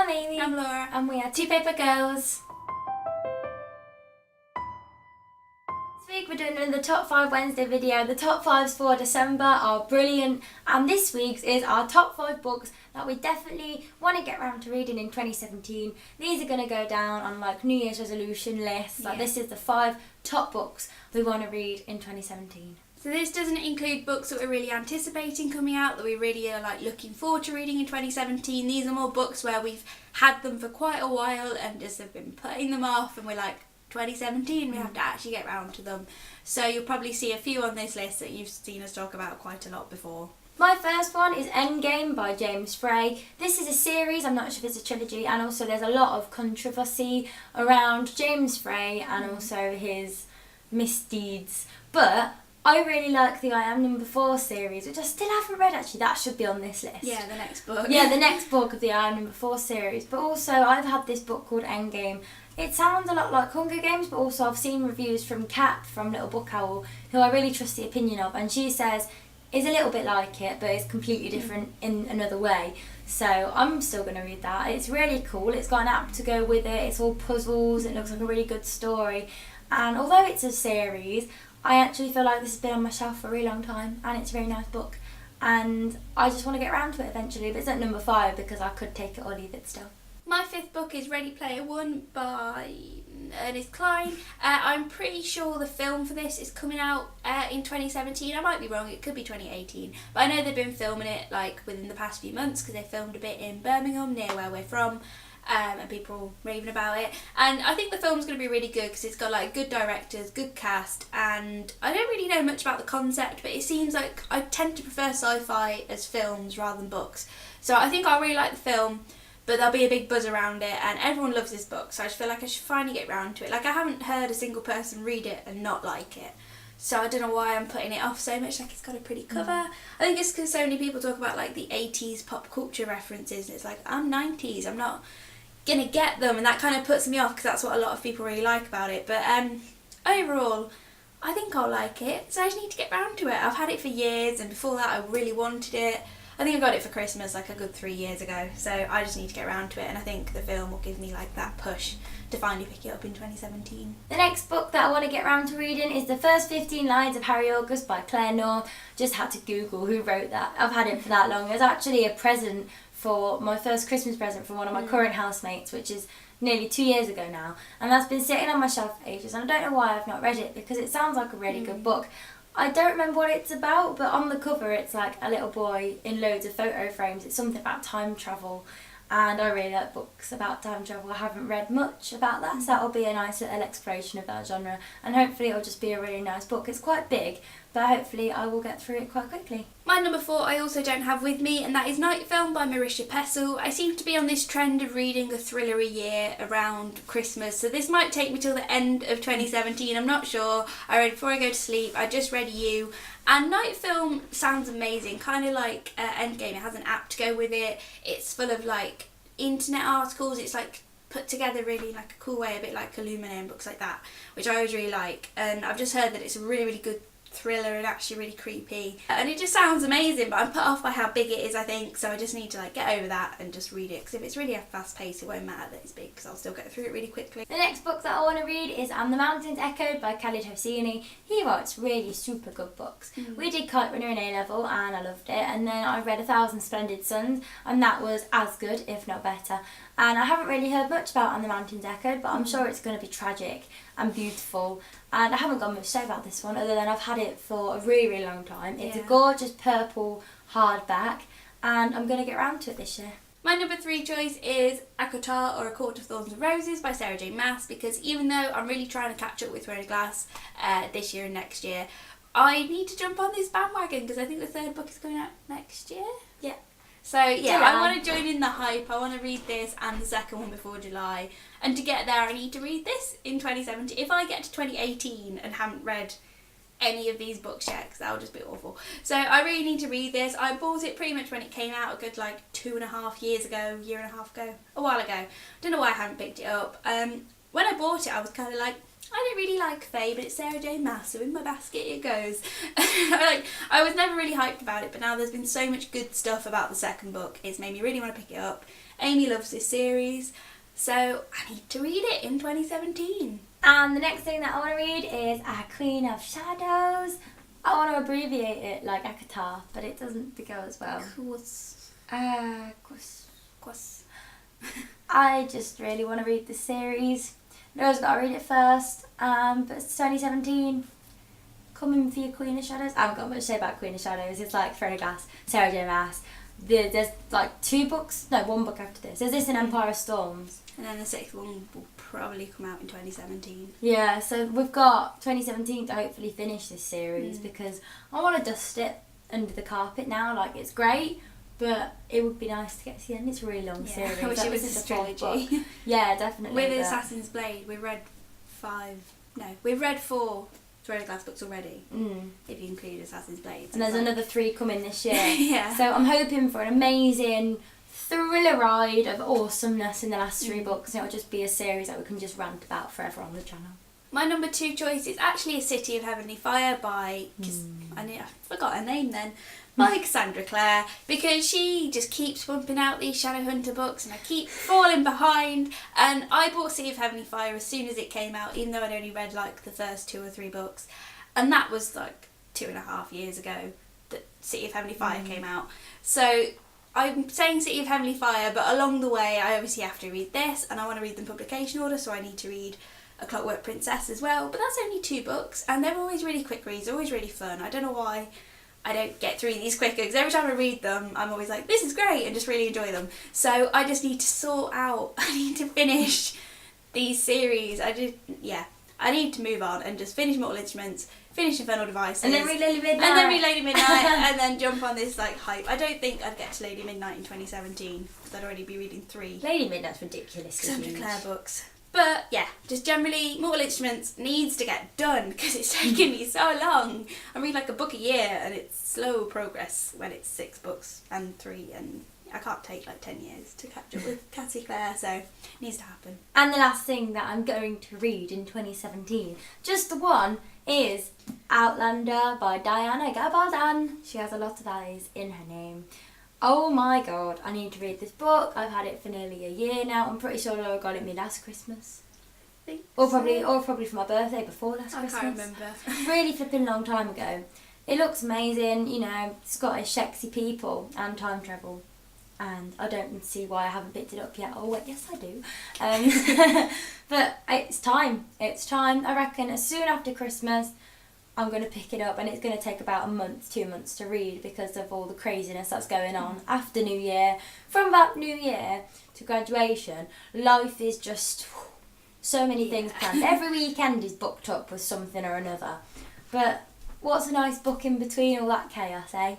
I'm Amy. I'm Laura. And we are Two Paper Girls. This week we're doing the top 5 Wednesday video. The top 5s for December are brilliant, and this week's is our top 5 books that we definitely want to get around to reading in 2017. These are going to go down on like New Year's resolution lists. Like this is the 5 top books we want to read in 2017. So this doesn't include books that we're really anticipating coming out, that we really are like looking forward to reading in 2017. These are more books where we've had them for quite a while and just have been putting them off, and we're like, 2017 we have to actually get round to them. So you'll probably see a few on this list that you've seen us talk about quite a lot before. My first one is Endgame by James Frey. This is a series, I'm not sure if it's a trilogy, and also there's a lot of controversy around James Frey and also his misdeeds. But I really like the I Am Number 4 series, which I still haven't read actually. That should be on this list. Yeah, the next book. Yeah, the next book of the I Am Number 4 series. But also I've had this book called Endgame. It sounds a lot like Hunger Games, but also I've seen reviews from Kat from Little Book Owl, who I really trust the opinion of, and she says it's a little bit like it, but it's completely different in another way. So I'm still going to read that. It's really cool. It's got an app to go with it. It's all puzzles. It looks like a really good story. And although it's a series, I actually feel like this has been on my shelf for a really long time, and it's a very nice book. And I just want to get around to it eventually, but it's at number 5 because I could take it or leave it still. My 5th book is Ready Player One by Ernest Cline. I'm pretty sure the film for this is coming out in 2017. I might be wrong, it could be 2018. But I know they've been filming it like within the past few months because they filmed a bit in Birmingham, near where we're from. And people raving about it, and I think the film's going to be really good because it's got like good directors, good cast, and I don't really know much about the concept, but it seems like I tend to prefer sci-fi as films rather than books, so I think I'll really like the film, but there'll be a big buzz around it and everyone loves this book, so I just feel like I should finally get round to it. Like, I haven't heard a single person read it and not like it, so I don't know why I'm putting it off so much. Like, it's got a pretty cover. I think it's because so many people talk about like the 80s pop culture references, and it's like, I'm 90s, I'm not gonna get them, and that kind of puts me off because that's what a lot of people really like about it. But overall I think I'll like it, so I just need to get round to it. I've had it for years, and before that I really wanted it. I think I got it for Christmas like a good 3 years ago, so I just need to get around to it, and I think the film will give me like that push to finally pick it up in 2017. The next book that I want to get around to reading is The First 15 Lines of Harry August by Claire North. Just had to Google who wrote that. I've had it for that long. It was actually a present for my first Christmas present from one of my current housemates, which is nearly 2 years ago now, and that's been sitting on my shelf for ages, and I don't know why I've not read it because it sounds like a really good book. I don't remember what it's about, but on the cover it's like a little boy in loads of photo frames. It's something about time travel, and I really like books about time travel. I haven't read much about that, so that'll be a nice little exploration of that genre, and hopefully it'll just be a really nice book. It's quite big, but hopefully I will get through it quite quickly. My number 4 I also don't have with me, and that is Night Film by Marisha Pessel. I seem to be on this trend of reading a thriller a year around Christmas, so this might take me till the end of 2017, I'm not sure. I read Before I Go to Sleep, I just read You, and Night Film sounds amazing, kind of like Endgame. It has an app to go with it, it's full of like internet articles, it's like put together really like a cool way, a bit like Illuminae and books like that, which I always really like, and I've just heard that it's a really, really good thriller and actually really creepy, and it just sounds amazing, but I'm put off by how big it is, I think, so I just need to like get over that and just read it, because if it's really fast paced it won't matter that it's big because I'll still get through it really quickly. The next book that I want to read is And the Mountains Echoed by Khaled Hosseini. He writes really super good books. We did Kite Runner in A-level and I loved it, and then I read 1,000 Splendid Suns, and that was as good if not better, and I haven't really heard much about And the Mountains Echoed, but I'm sure it's going to be tragic and beautiful, and I haven't got much to say about this one other than I've had it for a really, really long time. It's a gorgeous purple hardback, and I'm going to get around to it this year. My number 3 choice is Akotar or A Court of Thorns and Roses by Sarah J Maas, because even though I'm really trying to catch up with Throne of Glass this year and next year, I need to jump on this bandwagon because I think the 3rd book is coming out next year. Yeah. So yeah, I want to join in the hype. I want to read this and the 2nd one before July, and to get there I need to read this in 2017. If I get to 2018 and haven't read any of these books yet, because that'll just be awful. So I really need to read this. I bought it pretty much when it came out, a good like 2.5 years ago, year and a half ago, a while ago. Don't know why I haven't picked it up. When I bought it I was kind of like, I don't really like Faye, but it's Sarah J Maas, so in my basket it goes. I was never really hyped about it, but now there's been so much good stuff about the 2nd book, it's made me really want to pick it up. Amy loves this series, so I need to read it in 2017. And the next thing that I want to read is A Queen of Shadows. I want to abbreviate it like ACOTAR, but it doesn't go as well. I just really want to read this series. Noah's got to read it first, but it's 2017. Coming for your Queen of Shadows. I haven't got much to say about Queen of Shadows. It's like Throne of Glass, Sarah J Maas. There's like one book after this. There's this and Empire of Storms. And then the 6th one will probably come out in 2017. Yeah, so we've got 2017 to hopefully finish this series because I want to dust it under the carpet now. Like, it's great, but it would be nice to get to the end. It's a really long series. I wish it was a trilogy. Yeah, definitely. With Assassin's Blade, we've read 4 Throne of Glass books already, if you include Assassin's Blade. And there's another 3 coming this year. Yeah. So I'm hoping for an amazing thriller ride of awesomeness in the last 3 books, and it'll just be a series that we can just rant about forever on the channel. My number 2 choice is actually A City of Heavenly Fire by, I forgot her name then, by Cassandra Clare, because she just keeps pumping out these Shadowhunter books and I keep falling behind. And I bought City of Heavenly Fire as soon as it came out, even though I'd only read like the first 2 or 3 books, and that was like 2.5 years ago that City of Heavenly Fire came out. So I'm saying City of Heavenly Fire, but along the way I obviously have to read this, and I want to read them in publication order, so I need to read A Clockwork Princess as well. But that's only 2 books, and they're always really quick reads, always really fun. I don't know why I don't get through these quicker, because every time I read them I'm always like, this is great, and just really enjoy them. So I just need to sort out, I need to finish these series. I need to move on and just finish Mortal Instruments, finish Infernal Devices, And then read Lady Midnight. And then read Lady Midnight, and then jump on this like hype. I don't think I'd get to Lady Midnight in 2017, because I'd already be reading 3 Lady Midnight's ridiculous. Cassandra Clare books. But yeah, just generally Mortal Instruments needs to get done, because it's taken me so long. I read like a book a year, and it's slow progress when it's 6 books and 3, and I can't take like 10 years to catch up with Cassie Clare, so it needs to happen. And the last thing that I'm going to read in 2017, just the one, is Outlander by Diana Gabaldon. She has a lot of I's in her name. Oh my god, I need to read this book. I've had it for nearly a year now. I'm pretty sure I got it me last Christmas. Or probably for my birthday before last Christmas. I can't remember. Really flipping long time ago. It looks amazing, you know, Scottish sexy people and time travel. And I don't see why I haven't picked it up yet. Oh wait, yes I do. But it's time. It's time. I reckon as soon after Christmas I'm going to pick it up, and it's going to take about a month, 2 months to read because of all the craziness that's going on after New Year. From about New Year to graduation, life is just so many things planned. Every weekend is booked up with something or another. But what's a nice book in between all that chaos, eh?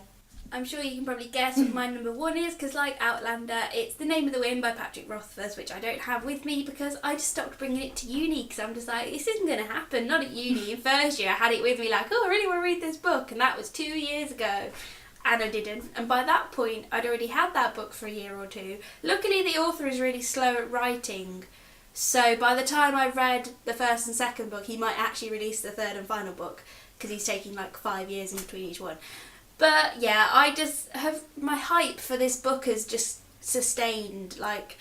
I'm sure you can probably guess what my number 1 is, because like Outlander, it's The Name of the Wind by Patrick Rothfuss, which I don't have with me because I just stopped bringing it to uni, because I'm just like, this isn't going to happen, not at uni. In first year I had it with me like, oh, I really want to read this book, and that was 2 years ago, and I didn't. And by that point I'd already had that book for a year or 2. Luckily the author is really slow at writing, so by the time I've read the first and second book he might actually release the third and final book, because he's taking like 5 years in between each one. But yeah, I just have, my hype for this book has just sustained. Like,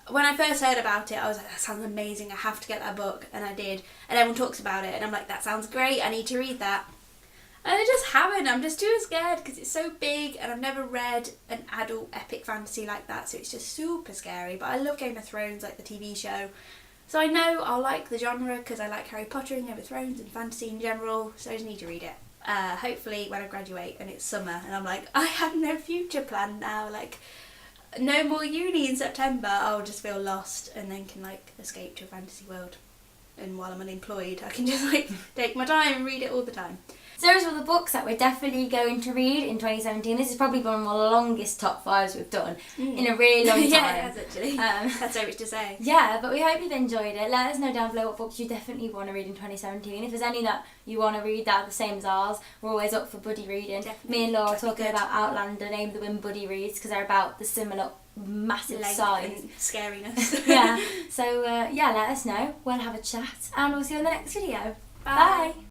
when I first heard about it, I was like, that sounds amazing, I have to get that book, and I did. And everyone talks about it, and I'm like, that sounds great, I need to read that. And I just haven't, I'm just too scared, because it's so big, and I've never read an adult epic fantasy like that, so it's just super scary. But I love Game of Thrones, like the TV show. So I know I'll like the genre, because I like Harry Potter and Game of Thrones and fantasy in general, so I just need to read it. Hopefully when I graduate and it's summer and I'm like, I have no future plan now, like no more uni in September, I'll just feel lost and then can like escape to a fantasy world. And while I'm unemployed I can just like take my time and read it all the time. So those are the books that we're definitely going to read in 2017. This is probably one of the longest top 5s we've done in a really long time. Yeah, it has actually. That's so much to say. Yeah, but we hope you've enjoyed it. Let us know down below what books you definitely want to read in 2017. If there's any that you want to read that are the same as ours, we're always up for buddy reading. Definitely. Me and Laura talking about Outlander, Name of the Wind buddy reads, because they're about the similar massive Length size. and scariness. Yeah, so yeah, let us know. We'll have a chat and we'll see you in the next video. Bye. Bye.